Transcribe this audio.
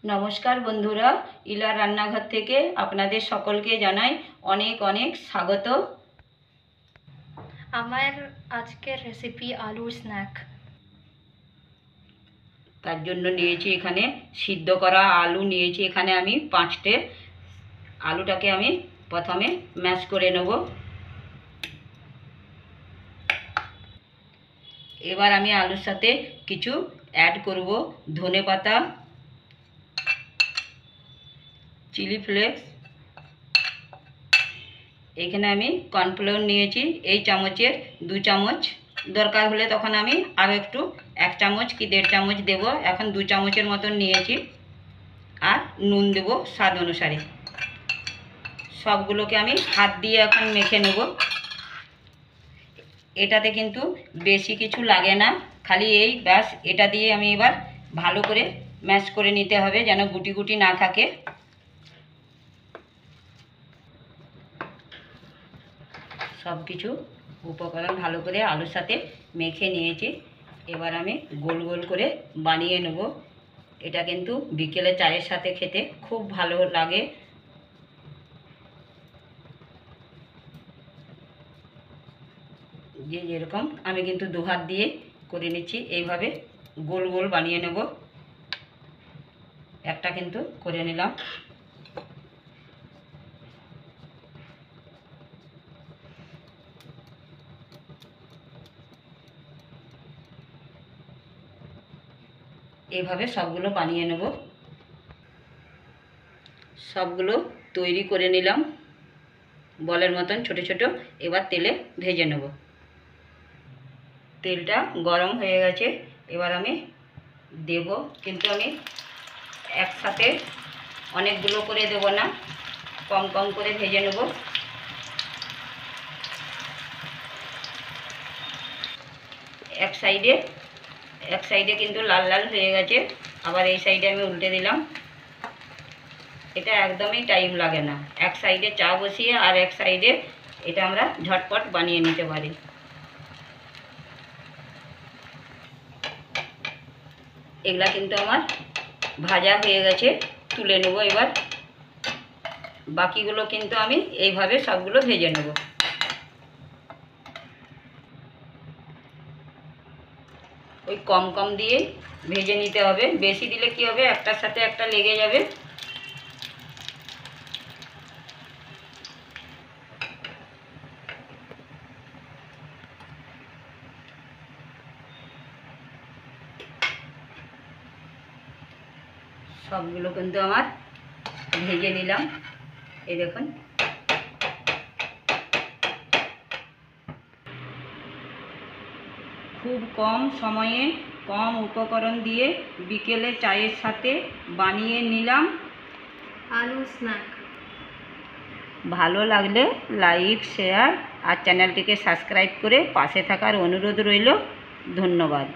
নমস্কার বন্ধুরা, ইলার রান্নাঘর থেকে আপনাদের সকলকে জানাই অনেক অনেক স্বাগত। আমার আজকের রেসিপি আলুর স্ন্যাক। তার জন্য নিয়েছি এখানে সিদ্ধ করা আলু নিয়েছি। এখানে আমি 5টে আলুটাকে আমি প্রথমে ম্যাশ করে নেব। এবার আমি আলুর সাথে কিছু অ্যাড করব, ধনেপাতা, চিলি ফ্লেক্স, এখানে আমি কর্নফ্লাওয়ার নিয়েছি এই চামচের 2 চামচ, দরকার হলে তখন আমি আরও একটু 1 চামচ কি 1.5 চামচ দেব। এখন 2 চামচের মতন নিয়েছি। আর নুন দেব স্বাদ অনুসারে। সবগুলোকে আমি হাত দিয়ে এখন মেখে নেব। এটাতে কিন্তু বেশি কিছু লাগে না, খালি এই ব্যাস এটা দিয়ে আমি এবার ভালো করে ম্যাশ করে নিতে হবে যেন গুটি গুটি না থাকে। সব কিছু উপকরণ ভালো করে আলুর সাথে মেখে নিয়েছি। এবার আমি গোল গোল করে বানিয়ে নেব। এটা কিন্তু বিকেলে চায়ের সাথে খেতে খুব ভালো লাগে। যে যেরকম আমি কিন্তু 2 হাত দিয়ে করে নিচ্ছি, এইভাবে গোল গোল বানিয়ে নেব। একটা কিন্তু করে নিলাম। এইভাবে সবগুলো বানিয়ে নেব। সবগুলো তৈরি করে নিলাম বলের মতন ছোট ছোট। এবার তেলে ভেজে নেব। তেলটা গরম হয়ে গেছে, এবার আমি দেব, কিন্তু আমি একসাথে অনেকগুলো করে দেব না, কম কম করে ভেজে নেব। এক সাইডে কিন্তু লাল লাল হয়ে গেছে, আবার এই সাইডে আমি উল্টে দিলাম। এটা একদমই টাইম লাগে না, এক সাইডে চা বসিয়ে আর এক সাইডে এটা আমরা ঝটপট বানিয়ে নিতে পারি। এগুলা কিন্তু আমার ভাজা হয়ে গেছে, তুলে নেব। এবার বাকিগুলো কিন্তু আমি এইভাবে সবগুলো ভেজে নেব। ওই কম কম দিয়ে ভেজে নিতে হবে, বেশি দিলে কি হবে একটার সাথে একটা লেগে যাবে। সবগুলো কিন্তু আমার ভেজে নিলাম। এই দেখুন, খুব কম সময়ে কম উপকরণ দিয়ে বিকেলে চায়ের সাথে বানিয়ে নিলাম আলু স্ন্যাক। ভালো লাগলে লাইক, শেয়ার আর চ্যানেলটিকে সাবস্ক্রাইব করে পাশে থাকার অনুরোধ রইল। ধন্যবাদ।